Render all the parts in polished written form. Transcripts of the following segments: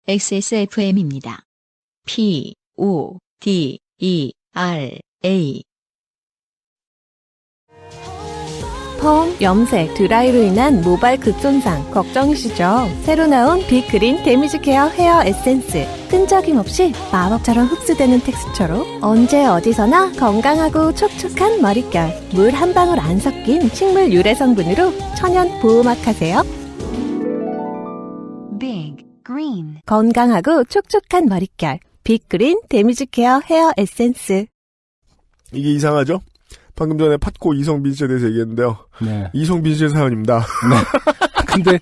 XSFM입니다. PODERA 펌, 염색, 드라이로 인한 모발 극손상 걱정이시죠? 새로 나온 빅그린 데미지 케어 헤어 에센스. 끈적임 없이 마법처럼 흡수되는 텍스처로 언제 어디서나 건강하고 촉촉한 머릿결. 물 한 방울 안 섞인 식물 유래 성분으로 천연 보호막 하세요. Big Green 건강하고 촉촉한 머릿결. 빅그린 데미지 케어 헤어 에센스. 이게 이상하죠? 방금 전에 팟고 이성빈 씨에 대해서 얘기했는데요. 네. 이성빈 씨의 사연입니다. 네. 근데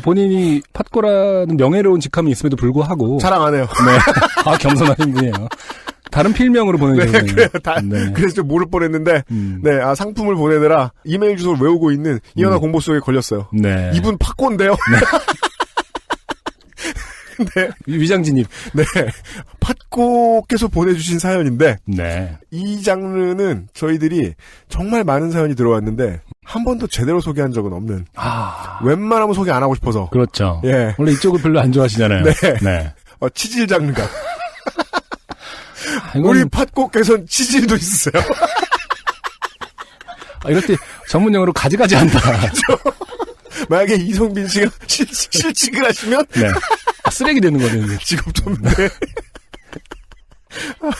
본인이 팟고라는 명예로운 직함이 있음에도 불구하고 자랑 안 해요. 네. 겸손하신 분이에요. 다른 필명으로 보내주셨네요. 네, 그래요. 네. 그래서 좀 모를 뻔했는데, 네, 상품을 보내느라 이메일 주소를 외우고 있는 이현아 공보 속에 걸렸어요. 네. 이분 팟고인데요. 네. 네. 위장진입. 네. 팟고께서 보내주신 사연인데, 네. 이 장르는 저희들이 정말 많은 사연이 들어왔는데, 한 번도 제대로 소개한 적은 없는. 웬만하면 소개 안 하고 싶어서. 그렇죠. 예. 원래 이쪽을 별로 안 좋아하시잖아요. 네. 네. 치질 장르가. 이건... 우리 팟고께서는 치질도 있어요. 이럴 때 전문용어로 가지가지 한다. 그렇죠. 만약에 이성빈 씨가 실직을 하시면 네. 쓰레기 되는 거는 직업도 없는데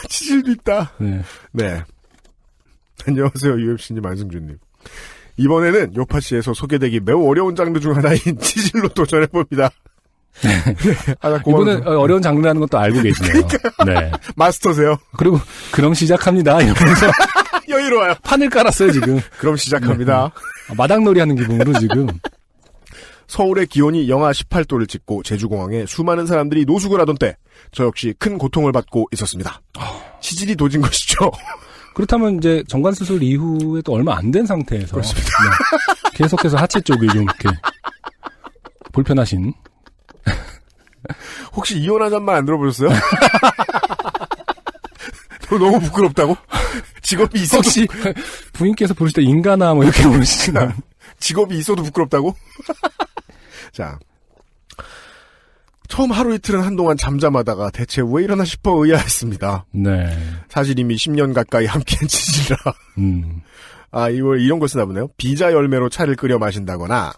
치질도 있다. 네. 네. 안녕하세요, UMC님, 안승준님. 이번에는 요파씨에서 소개되기 매우 어려운 장르 중 하나인 치질로 도전해봅니다. 네. 이분은 어려운 장르라는 것도 알고 계시네요. 네. 마스터세요. 그리고 그럼 시작합니다. 이러면서 여유로워요. 판을 깔았어요, 지금. 그럼 시작합니다. 네. 마당놀이 하는 기분으로 지금. 서울의 기온이 영하 18도를 찍고 제주공항에 수많은 사람들이 노숙을 하던 때 저 역시 큰 고통을 받고 있었습니다. 치질이 도진 것이죠. 그렇다면 이제 정관수술 이후에 또 얼마 안 된 상태에서 그렇습니다. 네. 계속해서 하체 쪽이 좀 이렇게 불편하신. 혹시 이혼하자는 말 안 들어보셨어요? 너무 부끄럽다고? 직업이 있어도 혹시 부인께서 부르실 때 인간아 뭐 이렇게 부르시나? 직업이 있어도 부끄럽다고? 자, 처음 하루 이틀은 한동안 잠잠하다가 대체 왜 이러나 싶어 의아했습니다. 네. 사실 이미 10년 가까이 함께한 치질이라. 이런 걸 쓰나 보네요. 비자 열매로 차를 끓여 마신다거나,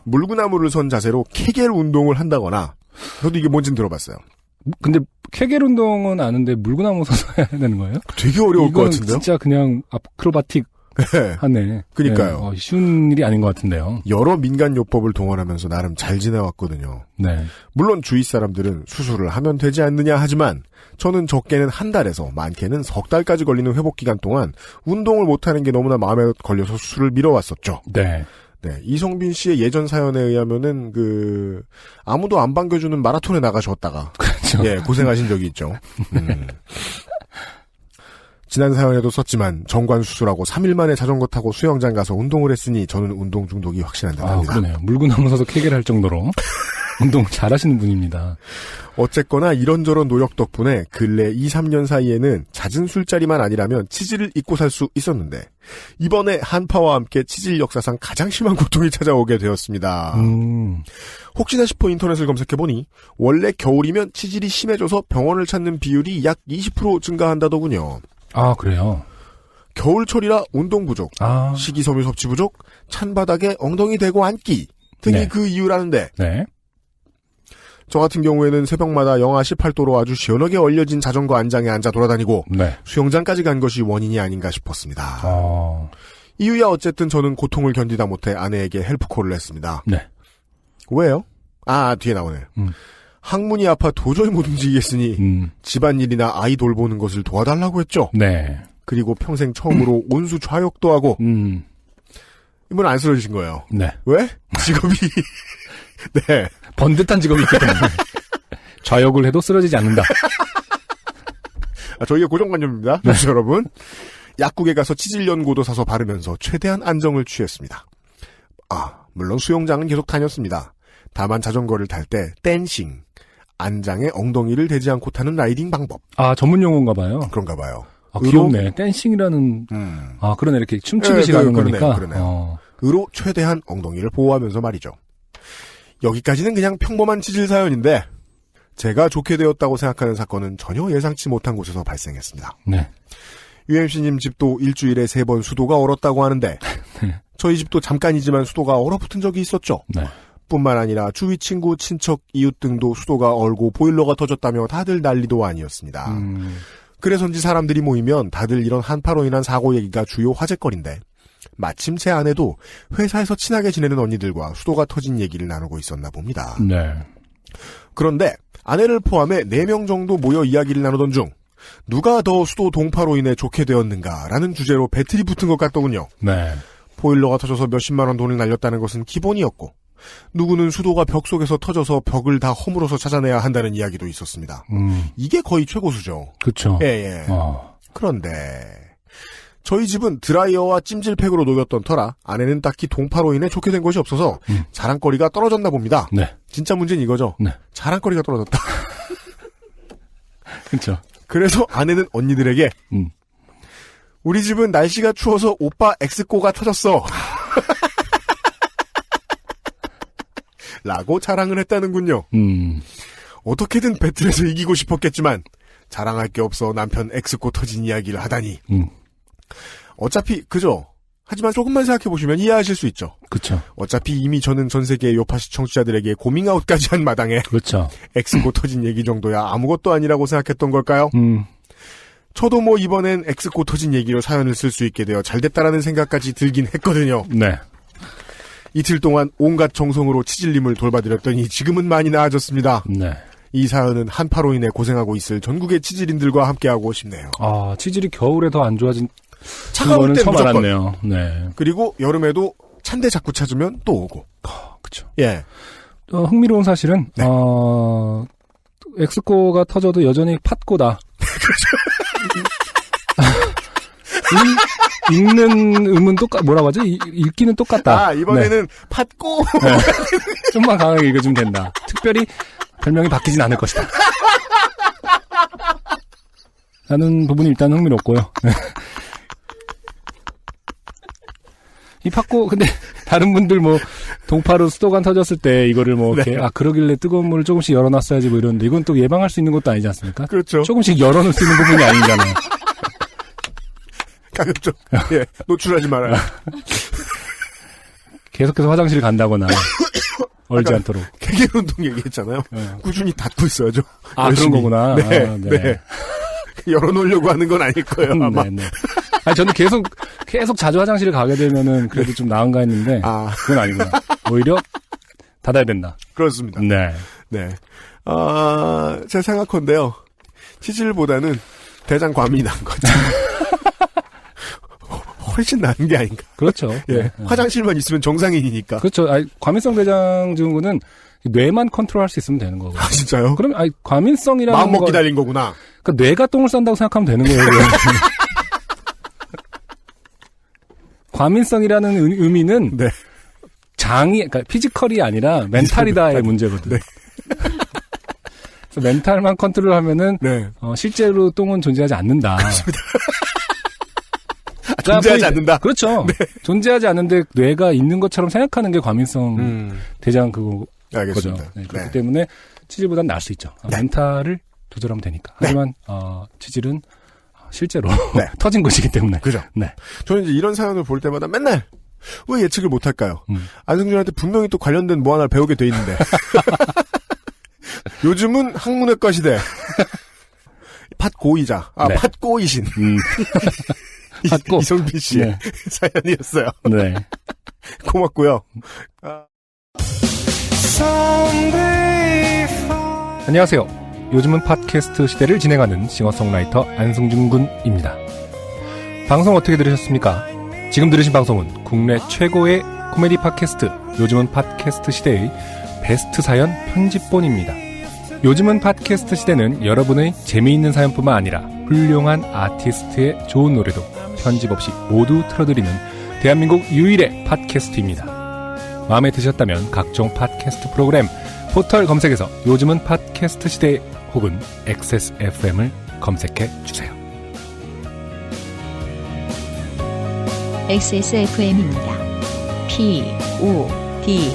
물구나무를 선 자세로 케겔 운동을 한다거나, 저도 이게 뭔지는 들어봤어요. 근데 케겔 운동은 아는데 물구나무 서서 해야 되는 거예요? 되게 어려울 것 같은데요? 진짜 그냥 아크로바틱 하네. 그러니까요. 네. 쉬운 일이 아닌 것 같은데요. 여러 민간 요법을 동원하면서 나름 잘 지내왔거든요. 네. 물론 주위 사람들은 수술을 하면 되지 않느냐 하지만 저는 적게는 한 달에서 많게는 석 달까지 걸리는 회복 기간 동안 운동을 못하는 게 너무나 마음에 걸려서 수술을 미뤄왔었죠. 네. 네, 이성빈 씨의 예전 사연에 의하면은 아무도 안 반겨주는 마라톤에 나가셨다가 그렇죠. 예, 고생하신 적이 있죠. 지난 사연에도 썼지만 정관 수술하고 3일 만에 자전거 타고 수영장 가서 운동을 했으니 저는 운동 중독이 확실한 듯합니다. 그러네요. 물구나무 서서 케겔 할 정도로 운동 잘하시는 분입니다. 어쨌거나 이런저런 노력 덕분에 근래 2, 3년 사이에는 잦은 술자리만 아니라면 치질을 잊고 살 수 있었는데 이번에 한파와 함께 치질 역사상 가장 심한 고통이 찾아오게 되었습니다. 혹시나 싶어 인터넷을 검색해보니 원래 겨울이면 치질이 심해져서 병원을 찾는 비율이 약 20% 증가한다더군요. 그래요? 겨울철이라 운동 부족, 식이섬유 섭취 부족, 찬바닥에 엉덩이 대고 앉기 등이 네. 그 이유라는데 네. 저 같은 경우에는 새벽마다 영하 18도로 아주 시원하게 얼려진 자전거 안장에 앉아 돌아다니고 네. 수영장까지 간 것이 원인이 아닌가 싶었습니다. 이유야 어쨌든 저는 고통을 견디다 못해 아내에게 헬프콜을 했습니다. 네. 왜요? 뒤에 나오네. 항문이 아파 도저히 못 움직이겠으니 집안일이나 아이 돌보는 것을 도와달라고 했죠. 네. 그리고 평생 처음으로 온수 좌욕도 하고 이분 안 쓰러지신 거예요. 네. 왜? 직업이 네. 번듯한 직업이 있기 때문에 좌욕을 해도 쓰러지지 않는다. 저희의 고정관념입니다. 네. 여러분. 약국에 가서 치질 연고도 사서 바르면서 최대한 안정을 취했습니다. 물론 수영장은 계속 다녔습니다. 다만 자전거를 탈 때 댄싱, 안장에 엉덩이를 대지 않고 타는 라이딩 방법. 전문 용어인가 봐요. 그런가 봐요. 귀엽네. 댄싱이라는 그러네. 이렇게 춤추듯이 가는 거니까. 그러네요. 으로 최대한 엉덩이를 보호하면서 말이죠. 여기까지는 그냥 평범한 치질 사연인데 제가 좋게 되었다고 생각하는 사건은 전혀 예상치 못한 곳에서 발생했습니다. 네. UMC님 집도 일주일에 3번 수도가 얼었다고 하는데 네. 저희 집도 잠깐이지만 수도가 얼어붙은 적이 있었죠. 네. 뿐만 아니라 주위 친구, 친척, 이웃 등도 수도가 얼고 보일러가 터졌다며 다들 난리도 아니었습니다. 그래서인지 사람들이 모이면 다들 이런 한파로 인한 사고 얘기가 주요 화제거리인데 마침 제 아내도 회사에서 친하게 지내는 언니들과 수도가 터진 얘기를 나누고 있었나 봅니다. 네. 그런데 아내를 포함해 4명 정도 모여 이야기를 나누던 중 누가 더 수도 동파로 인해 좋게 되었는가라는 주제로 배틀이 붙은 것 같더군요. 네. 보일러가 터져서 몇십만 원 돈을 날렸다는 것은 기본이었고 누구는 수도가 벽 속에서 터져서 벽을 다 허물어서 찾아내야 한다는 이야기도 있었습니다. 이게 거의 최고수죠. 그렇죠. 예. 그런데 저희 집은 드라이어와 찜질팩으로 녹였던 터라 아내는 딱히 동파로 인해 좋게 된 것이 없어서 자랑거리가 떨어졌나 봅니다. 네. 진짜 문제는 이거죠. 네. 자랑거리가 떨어졌다. 그렇죠. 그래서 아내는 언니들에게 우리 집은 날씨가 추워서 오빠 엑스코가 터졌어. 라고 자랑을 했다는군요. 어떻게든 배틀에서 이기고 싶었겠지만 자랑할 게 없어 남편 엑스코 터진 이야기를 하다니. 어차피 그죠. 하지만 조금만 생각해보시면 이해하실 수 있죠. 그렇죠. 어차피 이미 저는 전 세계의 요파시 청취자들에게 고밍아웃까지 한 마당에 그렇죠. 엑스코 터진 얘기 정도야 아무것도 아니라고 생각했던 걸까요? 저도 뭐 이번엔 엑스코 터진 얘기로 사연을 쓸 수 있게 되어 잘됐다라는 생각까지 들긴 했거든요. 네. 이틀 동안 온갖 정성으로 치질님을 돌봐드렸더니 지금은 많이 나아졌습니다. 네. 이 사연은 한파로 인해 고생하고 있을 전국의 치질인들과 함께하고 싶네요. 아, 치질이 겨울에 더 안 좋아진 차가울 거는 때 처음 무조건. 알았네요. 네. 그리고 여름에도 찬데 자꾸 찾으면 또 오고. 그렇죠. 예. 흥미로운 사실은 네. 엑스코가 터져도 여전히 팥고다. 읽는 음은 뭐라고 하지? 읽기는 똑같다. 아, 이번에는 네. 팥고. 네. 좀만 강하게 읽어주면 된다. 특별히 별명이 바뀌진 않을 것이다. 라는 부분이 일단 흥미롭고요. 이 팥고, 근데 다른 분들 뭐 동파로 수도관 터졌을 때 이거를 뭐 이렇게 네. 그러길래 뜨거운 물을 조금씩 열어놨어야지 뭐 이러는데 이건 또 예방할 수 있는 것도 아니지 않습니까? 그렇죠. 조금씩 열어놓을 수 있는 부분이 아니잖아요. 가급적. 예. 노출하지 말아요. 계속해서 화장실 간다거나 얼지 않도록. 개개 운동 얘기했잖아요. 네. 꾸준히 닫고 있어야죠. 아, 열심히. 그런 거구나. 네. 아, 네. 네. 열어놓으려고 하는 건 아닐 거예요, 아마. 네. 아니, 저는 계속 자주 화장실을 가게 되면은 그래도 좀 나은가 했는데. 아. 그건 아니구나. 오히려 닫아야 된다. 그렇습니다. 네. 네. 제 생각컨대요. 치질보다는 대장과민이 난 거죠. 훨씬 나은 게 아닌가. 그렇죠. 예. 네. 화장실만 있으면 정상인이니까. 그렇죠. 아니, 과민성 대장 증후군은 뇌만 컨트롤할 수 있으면 되는 거고. 아, 진짜요? 그럼 아니, 과민성이라는 마음 먹기 거. 달린 거구나. 그러니까 뇌가 똥을 싼다고 생각하면 되는 거예요. 과민성이라는 의미는 네. 그러니까 피지컬이 아니라 멘탈이다의 문제거든. 네. 그래서 멘탈만 컨트롤하면은 네. 실제로 똥은 존재하지 않는다. 존재하지 않는다. 그렇죠. 네. 존재하지 않는데 뇌가 있는 것처럼 생각하는 게 과민성 대장 그거죠. 알겠습니다. 네, 그렇기 네. 때문에 치질보다는 나을 수 있죠. 네. 멘탈을 조절하면 되니까. 하지만 치질은 실제로 네. 터진 것이기 때문에. 그죠. 네. 저는 이제 이런 사연을 볼 때마다 맨날 왜 예측을 못할까요? 안승준한테 분명히 또 관련된 뭐 하나를 배우게 돼 있는데. 요즘은 학문외과 시대. 팥고이자. 네. 팥고이신. 팥고. 이성빈 씨의 네. 사연이었어요. 네. 고맙고요. 안녕하세요. 요즘은 팟캐스트 시대를 진행하는 싱어송라이터 안승준 군입니다. 방송 어떻게 들으셨습니까? 지금 들으신 방송은 국내 최고의 코미디 팟캐스트 요즘은 팟캐스트 시대의 베스트 사연 편집본입니다. 요즘은 팟캐스트 시대는 여러분의 재미있는 사연뿐만 아니라 훌륭한 아티스트의 좋은 노래도 편집 없이 모두 틀어드리는 대한민국 유일의 팟캐스트입니다. 마음에 드셨다면 각종 팟캐스트 프로그램 포털 검색에서 요즘은 팟캐스트 시대 혹은 XSFM을 검색해 주세요. XSFM입니다. PODERA